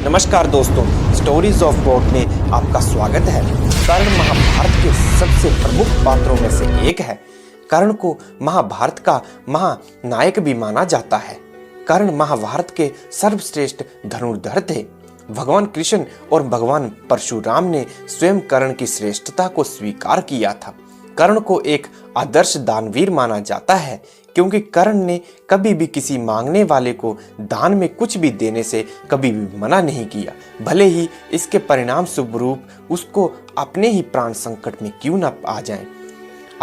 नमस्कार दोस्तों, stories of God में आपका स्वागत है। कर्ण महाभारत के सबसे प्रमुख पात्रों में से एक है। कर्ण को महाभारत का महानायक भी माना जाता है। कर्ण महाभारत के सर्वश्रेष्ठ धनुर्धर थे। भगवान कृष्ण और भगवान परशुराम ने स्वयं कर्ण की श्रेष्ठता को स्वीकार किया था। कर्ण को एक आदर्श दानवीर माना जाता है क्योंकि कर्ण ने कभी भी किसी मांगने वाले को दान में कुछ भी देने से कभी भी मना नहीं किया, भले ही इसके परिणाम स्वरूप उसको अपने ही प्राण संकट में क्यों न आ जाएं।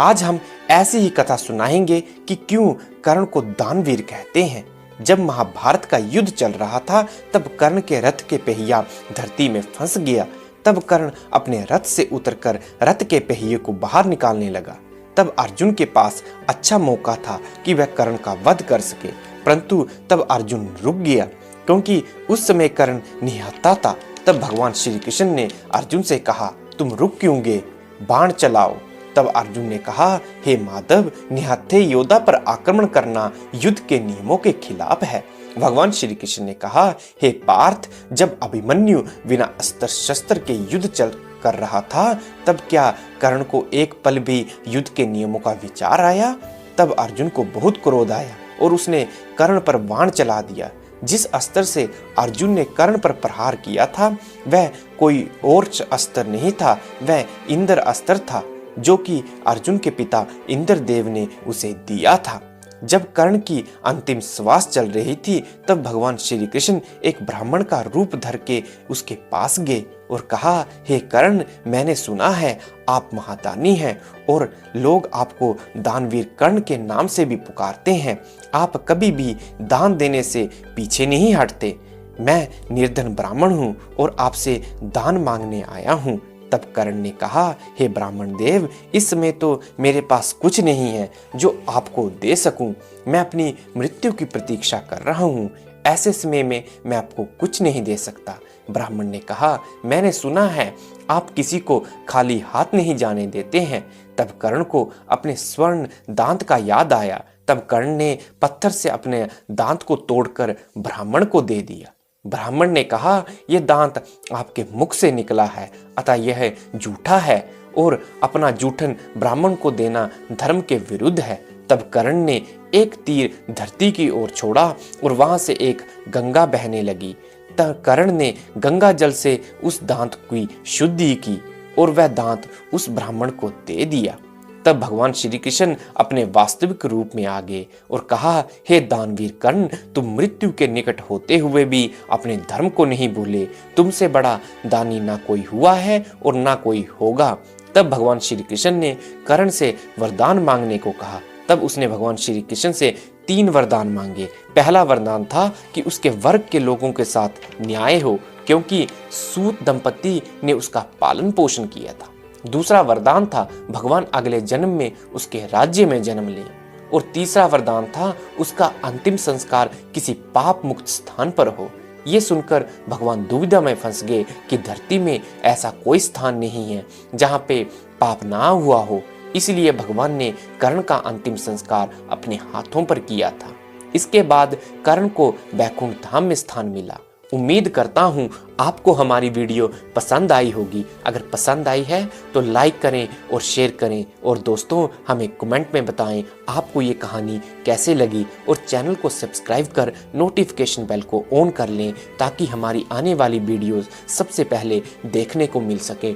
आज हम ऐसी ही कथा सुनाएंगे कि क्यों कर्ण को दानवीर कहते हैं। जब महाभारत का युद्ध चल रहा था तब कर्ण के रथ के पहिया धरती में फंस गया। तब कर्ण अपने रथ से उतरकर रथ के पहिए को बाहर निकालने लगा। तब अर्जुन के पास अच्छा मौका था कि वह कर्ण का वध कर सके, परंतु तब अर्जुन रुक गया क्योंकि उस समय कर्ण निहत्था था। तब भगवान श्री कृष्ण ने अर्जुन से कहा, तुम रुक क्यों गए, बाण चलाओ। तब अर्जुन ने कहा, हे माधव, निहत्थे योद्धा पर आक्रमण करना युद्ध के नियमों के खिलाफ है। भगवान श्री कृष्ण ने कहा, हे पार्थ, जब अभिमन्यु बिना अस्त्र शस्त्र के युद्ध चल कर रहा था तब क्या कर्ण को एक पल भी युद्ध के नियमों का विचार आया। तब अर्जुन को बहुत क्रोध आया और उसने कर्ण पर बाण चला दिया। जिस अस्त्र से अर्जुन ने कर्ण पर प्रहार किया था वह कोई और अस्त्र नहीं था, वह इंद्र अस्त्र था जो कि अर्जुन के पिता इंद्रदेव ने उसे दिया था। जब कर्ण की अंतिम श्वास चल रही थी तब भगवान श्री कृष्ण एक ब्राह्मण का रूप धर के उसके पास गए और कहा, हे कर्ण, मैंने सुना है आप महादानी हैं और लोग आपको दानवीर कर्ण के नाम से भी पुकारते हैं। आप कभी भी दान देने से पीछे नहीं हटते। मैं निर्धन ब्राह्मण हूँ और आपसे दान मांगने आया हूँ। तब कर्ण ने कहा, हे ब्राह्मण देव, इस समय तो मेरे पास कुछ नहीं है जो आपको दे सकूं। मैं अपनी मृत्यु की प्रतीक्षा कर रहा हूं। ऐसे समय में मैं आपको कुछ नहीं दे सकता। ब्राह्मण ने कहा, मैंने सुना है आप किसी को खाली हाथ नहीं जाने देते हैं। तब कर्ण को अपने स्वर्ण दांत का याद आया। तब कर्ण ने पत्थर से अपने दांत को तोड़कर ब्राह्मण को दे दिया। ब्राह्मण ने कहा, यह दांत आपके मुख से निकला है, अतः यह झूठा है और अपना जूठन ब्राह्मण को देना धर्म के विरुद्ध है। तब कर्ण ने एक तीर धरती की ओर छोड़ा और वहां से एक गंगा बहने लगी। तब कर्ण ने गंगा जल से उस दांत की शुद्धि की और वह दांत उस ब्राह्मण को दे दिया। तब भगवान श्री कृष्ण अपने वास्तविक रूप में आ गए और कहा, हे दानवीर कर्ण, तुम मृत्यु के निकट होते हुए भी अपने धर्म को नहीं भूले। तुमसे बड़ा दानी ना कोई हुआ है और ना कोई होगा। तब भगवान श्री कृष्ण ने कर्ण से वरदान मांगने को कहा। तब उसने भगवान श्री कृष्ण से 3 वरदान मांगे। पहला वरदान था कि उसके वर्ग के लोगों के साथ न्याय हो क्योंकि सूत दंपति ने उसका पालन पोषण किया था। दूसरा वरदान था भगवान अगले जन्म में उसके राज्य में जन्म ले। और तीसरा वरदान था उसका अंतिम संस्कार किसी पाप मुक्त स्थान पर हो। ये सुनकर भगवान दुविधा में फंस गए कि धरती में ऐसा कोई स्थान नहीं है जहाँ पे पाप ना हुआ हो। इसलिए भगवान ने कर्ण का अंतिम संस्कार अपने हाथों पर किया था। इसके बाद कर्ण को बैकुंठ धाम में स्थान मिला। उम्मीद करता हूँ आपको हमारी वीडियो पसंद आई होगी। अगर पसंद आई है तो लाइक करें और शेयर करें और दोस्तों हमें कमेंट में बताएं आपको ये कहानी कैसे लगी और चैनल को सब्सक्राइब कर नोटिफिकेशन बेल को ऑन कर लें ताकि हमारी आने वाली वीडियोस सबसे पहले देखने को मिल सके।